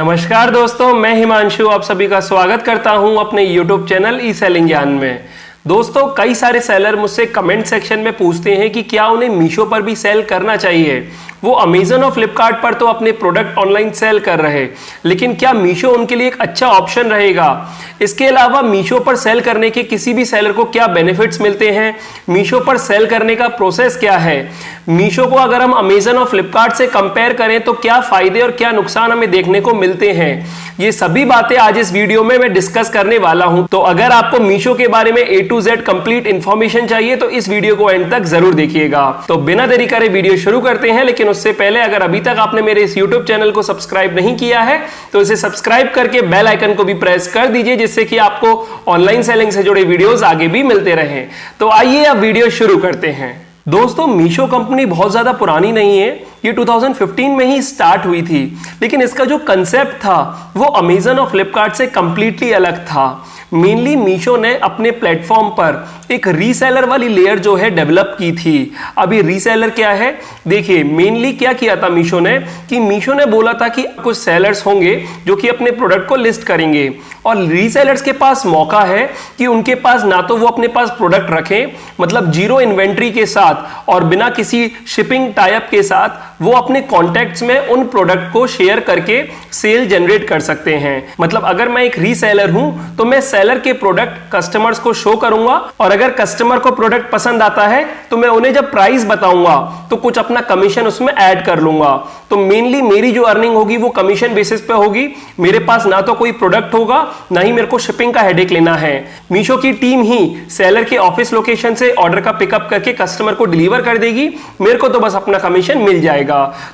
नमस्कार दोस्तों, मैं हिमांशु आप सभी का स्वागत करता हूं अपने YouTube चैनल ई सेलिंग ज्ञान में। दोस्तों, कई सारे सेलर मुझसे कमेंट सेक्शन में पूछते हैं कि क्या उन्हें मीशो पर भी सेल करना चाहिए। वो अमेजन और फ्लिपकार्ट पर तो अपने प्रोडक्ट ऑनलाइन सेल कर रहे, लेकिन क्या मीशो उनके लिए एक अच्छा ऑप्शन रहेगा। इसके अलावा मीशो पर सेल करने के किसी भी सेलर को क्या बेनिफिट्स मिलते हैं, मीशो पर सेल करने का प्रोसेस क्या है, मीशो को अगर हम अमेजन और फ्लिपकार्ट से कंपेयर करें तो क्या फायदे और क्या नुकसान हमें देखने को मिलते हैं, ये सभी बातें आज इस वीडियो में मैं डिस्कस करने वाला हूं। तो अगर आपको मीशो के बारे में A to Z complete information चाहिए तो इस वीडियो को एंड तक जरूर देखिएगा। तो बिना देरी करे वीडियो शुरू करते हैं, लेकिन उससे पहले अगर अभी तक आपने मेरे इस YouTube चैनल को सब्सक्राइब नहीं किया है तो इसे सब्सक्राइब करके बेल आइकन को भी प्रेस कर दीजिए, जिससे कि आपको ऑनलाइन सेलिंग से जुड़े वीडियोस आगे भी मिलते रहें। तो आइए अब वीडियो शुरू करते हैं। दोस्तों, मीशो कंपनी बहुत ज्यादा पुरानी नहीं है, ये 2015 में ही स्टार्ट हुई थी, लेकिन इसका जो कंसेप्ट था वो अमेजन और फ्लिपकार्ट से कंप्लीटली अलग था। मेनली मीशो ने अपने प्लेटफॉर्म पर एक रीसेलर वाली लेयर जो है डेवलप की थी। अभी रीसेलर क्या है, देखिए मेनली क्या किया था मीशो ने कि मीशो ने बोला था कि कुछ सेलर्स होंगे जो कि अपने प्रोडक्ट को लिस्ट करेंगे, और रीसेलर्स के पास मौका है कि उनके पास ना तो वो अपने पास प्रोडक्ट रखें, मतलब जीरो इन्वेंट्री के साथ और बिना किसी शिपिंग टाइप के साथ वो अपने कॉन्टैक्ट्स में उन प्रोडक्ट को शेयर करके सेल जनरेट कर सकते हैं। मतलब अगर मैं एक रीसेलर हूं तो मैं सेलर के प्रोडक्ट कस्टमर्स को शो करूंगा, और अगर कस्टमर को प्रोडक्ट पसंद आता है तो मैं उन्हें जब प्राइस बताऊंगा तो कुछ अपना कमीशन उसमें ऐड कर लूंगा। तो मेनली मेरी जो अर्निंग होगी वो कमीशन बेसिस पे होगी। मेरे पास ना तो कोई प्रोडक्ट होगा, ना ही मेरे को शिपिंग का हेडेक लेना है। मीशो की टीम ही सेलर के ऑफिस लोकेशन से ऑर्डर का पिकअप करके कस्टमर को डिलीवर कर देगी, मेरे को तो बस अपना कमीशन मिल जाएगा।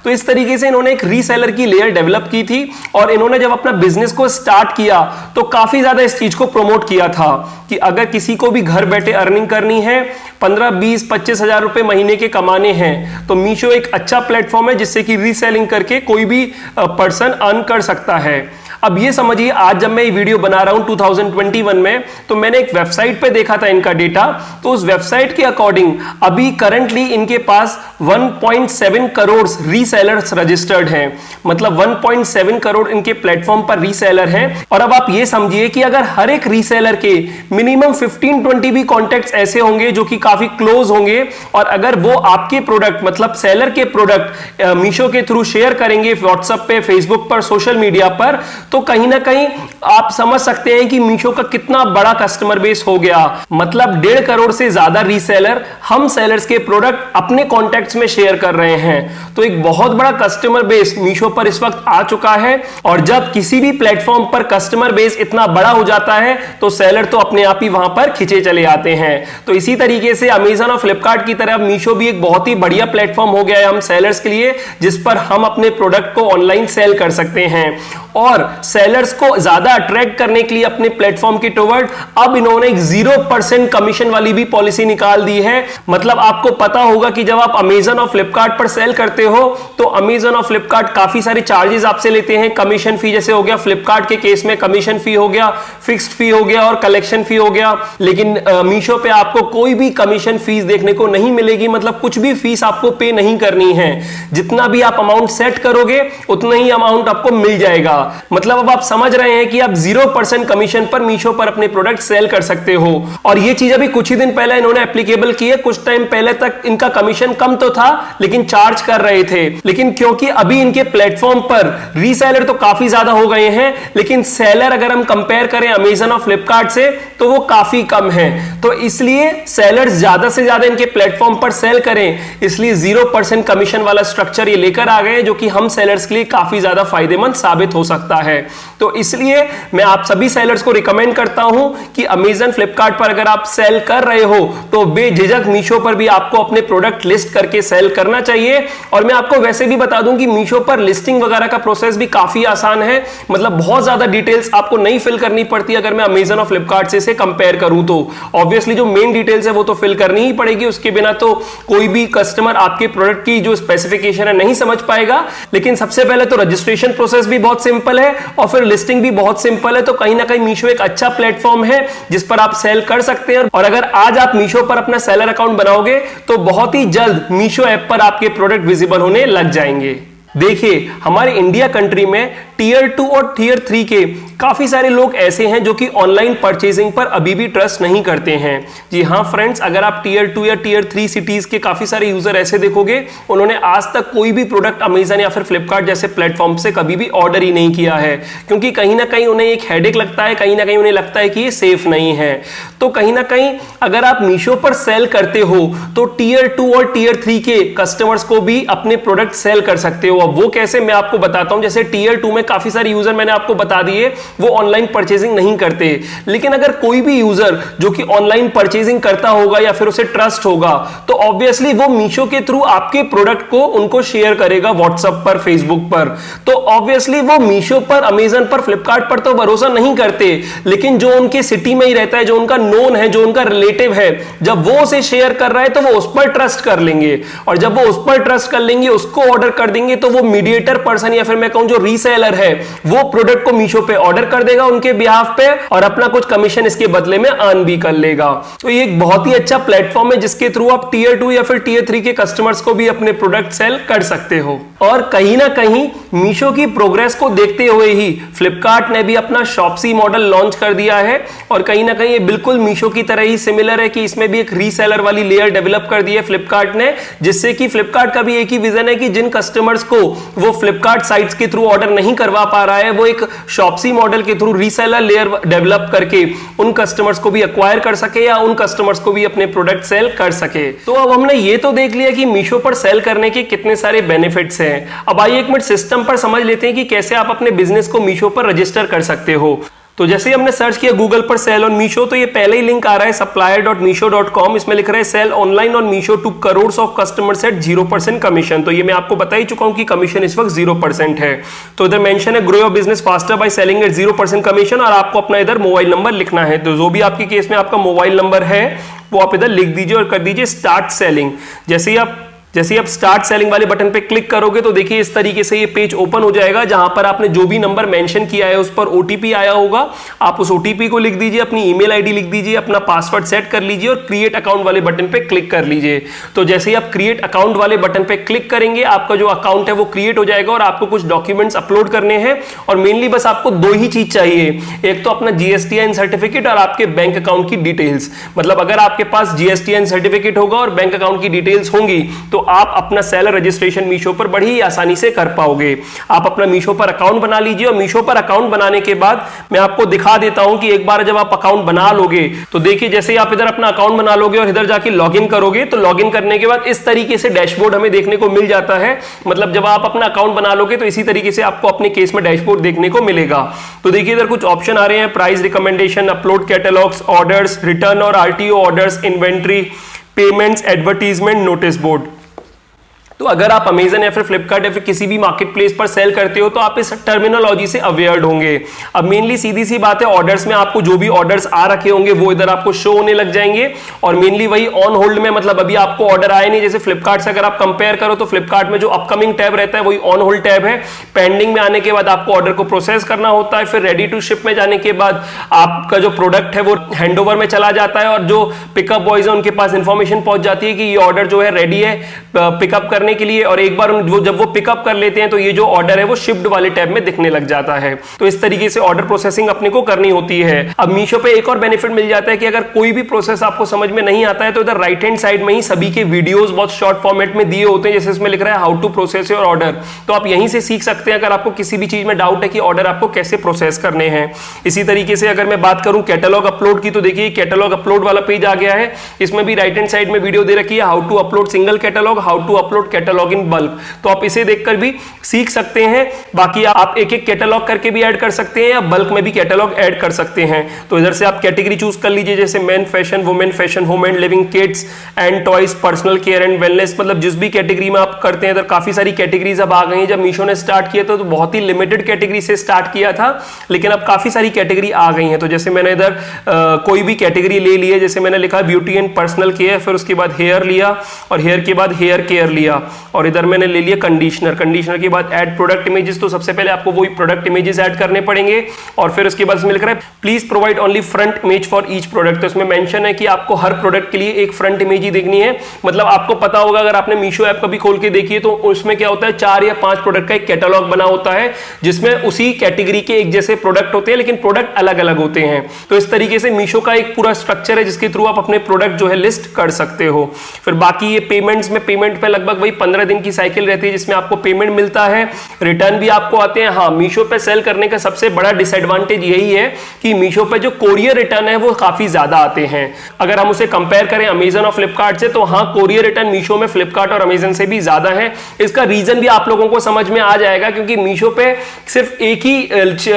तो इस तरीके से इन्होंने एक रीसेलर की लेयर डेवलप की थी, और इन्होंने जब अपना बिजनेस को स्टार्ट किया तो काफी ज्यादा इस चीज को प्रमोट किया था कि अगर किसी को भी घर बैठे अर्निंग करनी है, 15, 20, 25 हजार रुपए महीने के कमाने हैं, तो मीशो एक अच्छा प्लेटफॉर्म है जिससे कि रीसेलिंग करके कोई भी पर्सन अर्न कर सकता है। अब ये समझिए, आज जब मैं ये वीडियो बना रहा हूं 2021 में, तो मैंने एक वेबसाइट पे देखा था इनका डेटा। तो उस वेबसाइट के अकॉर्डिंग अभी करंटली इनके पास 1.7 करोड़ रीसेलर्स रजिस्टर्ड हैं, मतलब 1.7 करोड़ इनके प्लेटफॉर्म पर रीसेलर हैं। और अब आप ये समझिए कि अगर हर एक रीसेलर के मिनिमम 15-20 भी कॉन्टैक्ट्स ऐसे होंगे जो कि काफी क्लोज होंगे, और अगर वो आपके प्रोडक्ट मतलब सेलर के प्रोडक्ट मीशो के थ्रू शेयर करेंगे व्हाट्सएप पे, फेसबुक पर, सोशल मीडिया पर, तो कहीं ना कहीं आप समझ सकते हैं कि मीशो का कितना बड़ा कस्टमर बेस हो गया। मतलब 1.5 करोड़ से ज्यादा रीसेलर हम सेलर्स के प्रोडक्ट अपने कॉन्टैक्ट्स में शेयर कर रहे हैं। तो एक बहुत बड़ा कस्टमर बेस मीशो पर इस वक्त आ चुका है, और जब किसी भी प्लेटफॉर्म पर कस्टमर बेस इतना बड़ा हो जाता है तो सेलर तो अपने आप ही वहां पर खिंचे चले आते हैं। तो इसी तरीके से अमेजन और फ्लिपकार्ट की तरह मीशो भी एक बहुत ही बढ़िया प्लेटफॉर्म हो गया है हम सेलर्स के लिए, जिस पर हम अपने प्रोडक्ट को ऑनलाइन सेल कर सकते हैं। और सेलर्स को ज्यादा अट्रैक्ट करने के लिए अपने प्लेटफॉर्म के टुवर्ड अब इन्होंने एक 0% कमीशन वाली भी पॉलिसी निकाल दी है। मतलब आपको पता होगा कि जब आप अमेजन और फ्लिपकार्ट पर सेल करते हो तो अमेजन और फ्लिपकार्ट काफी सारे चार्जेस आपसे लेते हैं। कमीशन फी जैसे हो गया, फ्लिपकार्ट के केस में कमीशन फी हो गया, फिक्स्ड फी हो गया और कलेक्शन फी हो गया। लेकिन मीशो पे आपको कोई भी कमीशन फीस देखने को नहीं मिलेगी, मतलब कुछ भी फीस आपको पे नहीं करनी है। जितना भी आप अमाउंट सेट करोगे उतना ही अमाउंट आपको मिल जाएगा। मतलब अब आप समझ रहे हैं कि आप 0% कमीशन पर मीशो पर अपने प्रोडक्ट सेल कर सकते हो। और ये चीज अभी कुछ ही दिन पहले इन्होंने एप्लीकेबल की है। कुछ टाइम पहले तक इनका कमीशन कम तो था, लेकिन चार्ज कर रहे थे। लेकिन क्योंकि अभी इनके प्लेटफॉर्म पर रीसेलर तो काफी ज्यादा हो गए हैं, लेकिन सेलर अगर हम कंपेयर करें अमेजन और फ्लिपकार्ट से तो वो काफी कम है। तो इसलिए सेलर्स ज्यादा से ज्यादा इनके प्लेटफॉर्म पर सेल करें, इसलिए 0% कमीशन वाला स्ट्रक्चर ये लेकर आ गए, जो कि हम सेलर्स के लिए काफी ज्यादा फायदेमंद साबित हो सकता है। तो इसलिए मैं आप सभी सेलर्स को रिकमेंड करता हूं कि अमेजन फ्लिपकार्ट पर अगर आप सेल कर रहे हो तो बेझिझक मीशो पर भी आपको अपने प्रोडक्ट लिस्ट करके सेल करना चाहिए। और मैं आपको वैसे भी बता दूं कि मीशो पर लिस्टिंग वगैरह का प्रोसेस भी काफी आसान है, मतलब बहुत ज्यादा डिटेल्स आपको नहीं फिल करनी पड़ती अगर मैं अमेजन और फ्लिपकार्ट से कंपेयर करूं तो। ऑब्वियसली जो मेन डिटेल्स है वो तो फिल करनी ही पड़ेगी, उसके बिना तो कोई भी कस्टमर आपके प्रोडक्ट की जो स्पेसिफिकेशन है नहीं समझ पाएगा। लेकिन सबसे पहले तो रजिस्ट्रेशन प्रोसेस भी बहुत सिंपल है और फिर लिस्टिंग भी बहुत सिंपल है। तो कहीं ना कहीं मीशो एक अच्छा प्लेटफॉर्म है जिस पर आप सेल कर सकते हैं। और अगर आज आप मीशो पर अपना सेलर अकाउंट बनाओगे तो बहुत ही जल्द मीशो ऐप पर आपके प्रोडक्ट विजिबल होने लग जाएंगे। देखिए हमारे इंडिया कंट्री में टीयर 2 और टीयर 3 के काफी सारे लोग ऐसे हैं जो कि ऑनलाइन परचेजिंग पर अभी भी ट्रस्ट नहीं करते हैं। जी हाँ फ्रेंड्स, अगर आप टीयर 2 या टीयर 3 सिटीज के काफी सारे यूजर ऐसे देखोगे, उन्होंने आज तक कोई भी प्रोडक्ट अमेजन या फिर फ्लिपकार्ट जैसे प्लेटफॉर्म से कभी भी ऑर्डर ही नहीं किया है, क्योंकि कहीं ना कहीं उन्हें एक हेडेक लगता है, कहीं ना कहीं उन्हें लगता है कि ये सेफ नहीं है। तो कहीं ना कहीं अगर आप मीशो पर सेल करते हो तो टीयर 2 और टीयर 3 के कस्टमर्स को भी अपने प्रोडक्ट सेल कर सकते हो। अब वो कैसे, मैं आपको बताता हूं। जैसे टीयर 2 में काफी सारे यूजर मैंने आपको बता दिए वो ऑनलाइन परचेजिंग नहीं करते, लेकिन अगर कोई भी यूजर जो कि ऑनलाइन परचेजिंग करता होगा या फिर उसे ट्रस्ट होगा तो ऑब्वियसली वो मीशो के थ्रू आपके प्रोडक्ट को उनको शेयर करेगा व्हाट्सएप पर, फेसबुक पर। तो ऑब्वियसली वो मीशो पर, अमेजन पर, फ्लिपकार्ट पर तो भरोसा नहीं करते, लेकिन जो उनके सिटी में ही रहता है, जो उनका नोन है, जो उनका रिलेटिव है, जब वो उसे शेयर कर रहा है तो वो उस पर ट्रस्ट कर लेंगे, और जब वो उस पर ट्रस्ट कर लेंगे, उसको ऑर्डर कर देंगे, तो वो मीडिएटर पर्सन या फिर मैं कहूं जो रीसेलर है वो प्रोडक्ट को मीशो पे ऑर्डर कर देगा उनके बिहाफ पे, और अपना कुछ कमीशन इसके बदले में अर्न भी कर लेगा। तो ये एक बहुत ही अच्छा प्लेटफॉर्म है जिसके थ्रू आप टीयर 2 या फिर टीयर 3 के कस्टमर्स को भी अपने प्रोडक्ट सेल कर सकते हो। और कहीं ना कहीं मीशो की प्रोग्रेस को देखते हुए ही फ्लिपकार्ट ने भी अपना शॉप्सी मॉडल लॉन्च कर दिया है, और कहीं ना कहीं ये बिल्कुल मीशो की तरह ही सिमिलर है कि इसमें भी एक रीसेलर वाली लेयर डेवलप कर दी है फ्लिपकार्ट ने, जिससे कि फ्लिपकार्ट का भी एक ही विजन है कि जिन कस्टमर्स को वो फ्लिपकार्ट साइट्स के थ्रू ऑर्डर नहीं करवा पा रहा है, वो एक शॉप्सी मॉडल के थ्रू रीसेलर लेयर डेवलप करके उन कस्टमर्स को भी एक्वायर कर सके या उन कस्टमर्स को भी अपने प्रोडक्ट सेल कर सके। तो अब हमने ये तो देख लिया कि मीशो पर सेल करने के कितने सारे बेनिफिट्स हैं। अब आइए एक मिनट सिस्टम पर समझ लेते हैं कि कैसे आप अपने बिजनेस को मीशो पर रजिस्टर कर सकते हो। तो जैसे ही हमने सर्च किया गूगल पर सेल ऑन मीशो, तो ये पहले ही लिंक आ रहा है supplier.meesho.com। इसमें लिख रहा है sell online on Meesho two crores of customers at 0% commission. तो ये मैं आपको बता ही चुका हूं कि कमीशन इस वक्त 0% है। तो इधर मेंशन है grow your business faster by selling at 0% commission, और आपको अपना इधर मोबाइल नंबर लिखना है। तो जो भी आपके केस में आपका मोबाइल नंबर है वो आप इधर लिख दीजिए और कर दीजिए स्टार्ट सेलिंग। जैसे ही आप स्टार्ट सेलिंग वाले बटन पे क्लिक करोगे तो देखिए इस तरीके से ये पेज ओपन हो जाएगा, जहां पर आपने जो भी नंबर मेंशन किया है उस पर ओटीपी आया होगा। आप उस ओटीपी को लिख दीजिए, अपनी ईमेल आईडी लिख दीजिए, अपना पासवर्ड सेट कर लीजिए और क्रिएट अकाउंट वाले बटन पे क्लिक कर लीजिए। तो जैसे ही आप क्रिएट अकाउंट वाले बटन पे क्लिक करेंगे, आपका जो अकाउंट है वो क्रिएट हो जाएगा, और आपको कुछ डॉक्यूमेंट्स अपलोड करने हैं। और मेनली बस आपको दो ही चीज चाहिए, एक तो अपना जीएसटीआईएन सर्टिफिकेट और आपके बैंक अकाउंट की डिटेल्स। मतलब अगर आपके पास जीएसटीआईएन सर्टिफिकेट होगा और बैंक अकाउंट की डिटेल्स होंगी तो आप अपना रजिस्ट्रेशन मीशो पर बड़ी ही आसानी से कर पाओगे। आप अपना मीशो पर अकाउंट बना लीजिए, और मीशो पर अकाउंट बनाने के बाद मैं आपको दिखा देता हूं कि एक बार जब आप अकाउंट बना लोगे तो देखिए जैसे ही आप इधर अपना अकाउंट बना लोगे और इधर जाके लॉगिन करोगे, तो लॉगिन करने के बाद इस तरीके से डैशबोर्ड हमें देखने को मिल जाता है। मतलब जब आप अपना अकाउंट बना लोगे तो इसी तरीके से आपको अपने केस में डैशबोर्ड देखने को मिलेगा। तो देखिए इधर कुछ ऑप्शन आ रहे हैं, price recommendation, upload catalogues, orders, return और RTO orders, inventory, payments, advertisement, notice board. तो अगर आप अमेजन या फिर फ्लिपकार्ट या फिर किसी भी मार्केट प्लेस पर सेल करते हो तो आप इस टर्मिनोलॉजी से अवेयर होंगे। अब मेनली सीधी सी बात है, ऑर्डर्स में आपको जो भी ऑर्डर्स आ रखे होंगे वो इधर आपको शो होने लग जाएंगे, और मेनली वही ऑन होल्ड में, मतलब अभी आपको ऑर्डर आए नहीं। जैसे फ्लिपकार्ट से अगर आप कंपेयर करो तो फ्लिपकार्ट में जो अपकमिंग टैब रहता है वही ऑन होल्ड टैब है। पेंडिंग में आने के बाद आपको ऑर्डर को प्रोसेस करना होता है, फिर रेडी टू शिप में जाने के बाद आपका जो प्रोडक्ट है वो हैंडओवर में चला जाता है, और जो पिकअप बॉयज है उनके पास इंफॉर्मेशन पहुंच जाती है कि ये ऑर्डर जो है रेडी है पिकअप करने के लिए। और एक बार जब वो पिकअप कर लेते हैं तो ये जो ऑर्डर है वो शिप्ड वाले टैब में दिखने लग जाता है। तो इस तरीके से ऑर्डर प्रोसेसिंग अपने को करनी होती है। अब मीशो पे एक और बेनिफिट मिल जाता है कि अगर कोई भी प्रोसेस आपको समझ में नहीं आता है तो इधर राइट हैंड साइड में ही सभी के वीडियोस बहुत शॉर्ट फॉर्मेट में दिए होते हैं, जैसे इसमें लिख रहा है how to process your order. तो आप यहीं से सीख सकते हैं अगर आपको किसी भी चीज में डाउट है कि ऑर्डर आपको कैसे प्रोसेस करने हैं। इसी तरीके से अगर मैं बात करूं कैटलॉग अपलोड की, तो देखिए कैटलॉग अपलोड वाला पेज आ गया है। इसमें भी राइट हैंड साइड में वीडियो दे रखी है how to upload single catalogue, how to upload catalogue in bulk. तो आप इसे देखकर भी सीख सकते हैं। बाकी आप एक एक कैटलॉग करके भी ऐड कर सकते हैं या बल्क में भी कैटलॉग ऐड कर सकते हैं। तो इधर से आप कैटेगरी चूज कर लीजिए, जैसे main fashion, women fashion, home and living, kids and toys, personal care and wellness. मतलब जिस भी कैटेगरी में आप करते हैं, इधर काफी सारी कैटेगरीज अब आ गई हैं। जब मीशो ने स्टार्ट किया था तो बहुत ही लिमिटेड कैटेगरी से स्टार्ट किया था, लेकिन अब काफी सारी कैटेगरी आ गई हैं। तो जैसे मैंने इधर कोई भी कैटेगरी ले ली है, जैसे मैंने लिखा ब्यूटी एंड पर्सनल केयर, फिर उसके बाद हेयर लिया और हेयर के बाद हेयर केयर लिया। और इधर मैंने ले लिया कंडीशनर। कंडीशनर के बाद ऐड प्रोडक्ट इमेजेस, तो सबसे पहले आपको वही प्रोडक्ट इमेजेस ऐड करने पड़ेंगे और फिर उसके बाद मिल रहा है please provide only front image for each product. तो इसमें मेंशन है कि आपको हर प्रोडक्ट के लिए एक फ्रंट इमेज ही देखनी है। मतलब आपको पता होगा, अगर आपने मीशो ऐप कभी खोल के देखी है तो उसमें क्या होता है, 4 या 5 प्रोडक्ट का एक कैटलॉग बना होता है जिसमें उसी कैटेगरी के एक जैसे प्रोडक्ट होते हैं लेकिन प्रोडक्ट अलग अलग होते हैं। तो इस तरीके से मीशो का एक पूरा स्ट्रक्चर है जिसके थ्रू आप अपने प्रोडक्ट जो है लिस्ट कर सकते हो। फिर बाकी ये पेमेंट्स में, पेमेंट पे लगभग वही 15 दिन की साइकिल रहती है जिसमें आपको पेमेंट मिलता है, रिटर्न भी आपको आते हैं। हाँ, मीशो पे सेल करने का सबसे बड़ा डिसएडवांटेज यही है कि मीशो पे जो कोरियर रिटर्न है वो काफी ज्यादा आते हैं। अगर हम उसे कंपेयर करें अमेजन और फ्लिपकार्ट से, तो हाँ, कोरियर रिटर्न मीशो में फ्लिपकार्ट और अमेजन से भी ज्यादा है। इसका रीजन भी आप लोगों को समझ में आ जाएगा क्योंकि मीशो पे सिर्फ एक ही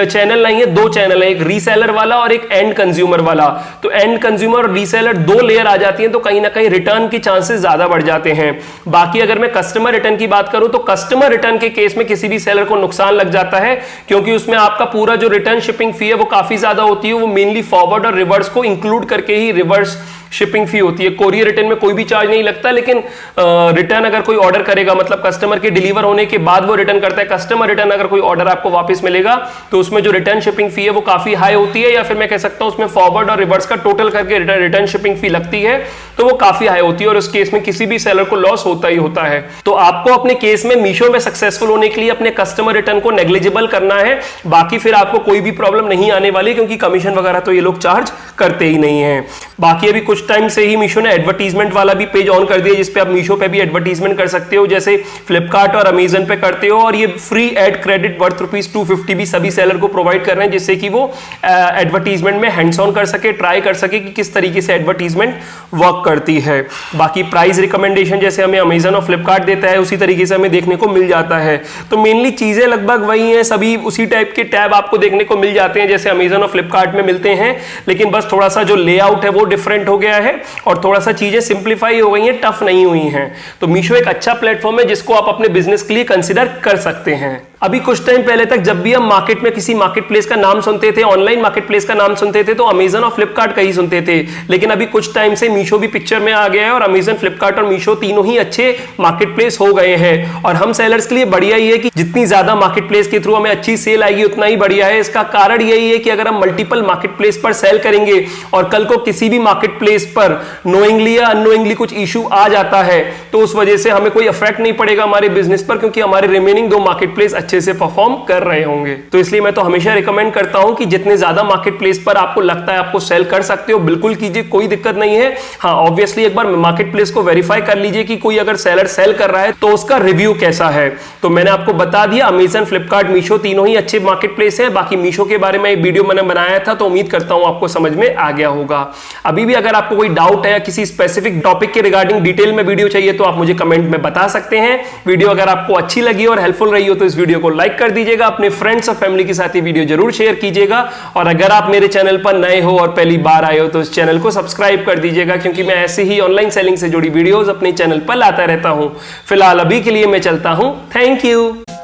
चैनल नहीं है, 2 चैनल है, एक रीसेलर वाला और एक एंड कंज्यूमर वाला। तो एंड कंज्यूमर और रीसेलर 2 लेयर आ जाती है, तो कहीं ना कहीं रिटर्न की चांसेस ज्यादा बढ़ जाते हैं। बाकी अगर मैं कस्टमर रिटर्न की बात करूं तो कस्टमर रिटर्न के केस में किसी भी सेलर को नुकसान लग जाता है क्योंकि उसमें आपका पूरा जो रिटर्न शिपिंग फी है वो काफी ज्यादा होती है। वो मेनली फॉरवर्ड और रिवर्स को इंक्लूड करके ही रिवर्स शिपिंग फी होती है। कोरियर रिटर्न में कोई भी चार्ज नहीं लगता, लेकिन रिटर्न अगर कोई ऑर्डर करेगा, मतलब कस्टमर के डिलीवर होने के बाद वो रिटर्न करता है, कस्टमर रिटर्न अगर कोई ऑर्डर आपको वापस मिलेगा तो उसमें जो रिटर्न शिपिंग फी है वो काफी हाई होती है, या फिर मैं कह सकता हूं उसमें फॉरवर्ड और रिवर्स का टोटल करके रिटर्न शिपिंग फी लगती है तो वो काफी हाई होती है और उस केस में किसी भी सेलर को लॉस होता ही होता है। तो आपको अपने केस में मीशो में सक्सेसफुल होने के लिए अपने कस्टमर रिटर्न को नेग्लिजिबल करना है, बाकी फिर आपको कोई भी प्रॉब्लम नहीं आने वाली क्योंकि कमीशन वगैरह तो ये लोग चार्ज करते ही नहीं है। बाकी अभी कुछ टाइम से ही मीशो ने एडवर्टीजमेंट वाला भी पेज ऑन कर दिया जिसपे आप मीशो पे भी एडवर्टीजमेंट कर सकते हो, जैसे फ्लिपकार्ट और अमेजन पे करते हो। और ये फ्री एड क्रेडिट वर्थ ₹250 भी सभी सेलर को प्रोवाइड कर रहे हैं जिससे कि वो एडवर्टीजमेंट में हैंड्स ऑन कर सके, ट्राई कर सके कि किस तरीके से एडवर्टीजमेंट वर्क करती है। बाकी प्राइस रिकमेंडेशन जैसे हमें अमेजन और फ्लिपकार्ट देता है उसी तरीके से हमें देखने को मिल जाता है। तो मेनली चीजें लगभग वही हैं, सभी उसी टाइप के टैब आपको देखने को मिल जाते हैं जैसे अमेजन और फ्लिपकार्ट में मिलते हैं, लेकिन बस थोड़ा सा जो लेआउट है वो डिफरेंट हो गया है और थोड़ा सा चीजें सिंप्लीफाई हो गई हैं, टफ नहीं हुई हैं। तो मीशो एक अच्छा प्लेटफॉर्म है जिसको आप अपने बिजनेस के लिए कंसीडर कर सकते हैं। अभी कुछ टाइम पहले तक जब भी हम मार्केट में किसी मार्केट प्लेस का नाम सुनते थे, ऑनलाइन मार्केट प्लेस का नाम सुनते थे, तो अमेजन और फ्लिपकार्ट का ही सुनते थे। लेकिन अभी कुछ टाइम से मीशो भी पिक्चर में आ गया है और अमेजन, फ्लिपकार्ट और मीशो तीनों ही अच्छे मार्केट प्लेस हो गए हैं। और हम सेलर्स के लिए बढ़िया ही है कि जितनी ज्यादा मार्केट प्लेस के थ्रू हमें अच्छी सेल आएगी उतना ही बढ़िया है। इसका कारण यही है कि अगर हम मल्टीपल मार्केट प्लेस पर सेल करेंगे और कल को किसी भी मार्केट प्लेस पर नोइंगली या अननोइंगली कुछ इशू आ जाता है तो उस वजह से हमें कोई इफेक्ट नहीं पड़ेगा हमारे बिजनेस पर, क्योंकि हमारे रिमेनिंग 2 मार्केट प्लेस अच्छे से परफॉर्म कर रहे होंगे। तो इसलिए मैं तो हमेशा रिकमेंड करता हूं कि जितने ज्यादा मार्केट प्लेस पर आपको लगता है आपको सेल कर सकते हो बिल्कुल कीजिए, कोई दिक्कत नहीं है। हाँ, ऑब्वियसली एक बार मार्केट प्लेस को वेरीफाई कर लीजिए कि कोई अगर सेलर सेल कर रहा है तो उसका रिव्यू कैसा है। तो मैंने आपको बता दिया अमेजन, फ्लिपकार्ट, मीशो तीनों ही अच्छे मार्केट प्लेस है। बाकी मीशो के बारे में वीडियो मैंने बनाया था तो उम्मीद करता हूं आपको समझ में आ गया होगा। अभी भी अगर आपको कोई डाउट है या किसी स्पेसिफिक टॉपिक के रिगार्डिंग डिटेल में वीडियो चाहिए तो आप मुझे कमेंट में बता सकते हैं। वीडियो अगर आपको अच्छी लगी और हेल्पफुल रही हो तो इस वीडियो को लाइक कर दीजिएगा, अपने फ्रेंड्स और फैमिली के साथ ये वीडियो जरूर शेयर कीजिएगा। और अगर आप मेरे चैनल पर नए हो और पहली बार आए हो तो इस चैनल को सब्सक्राइब कर दीजिएगा, क्योंकि मैं ऐसे ही ऑनलाइन सेलिंग से जुड़ी वीडियोस अपने चैनल पर लाता रहता हूं। फिलहाल अभी के लिए मैं चलता हूं। Thank you.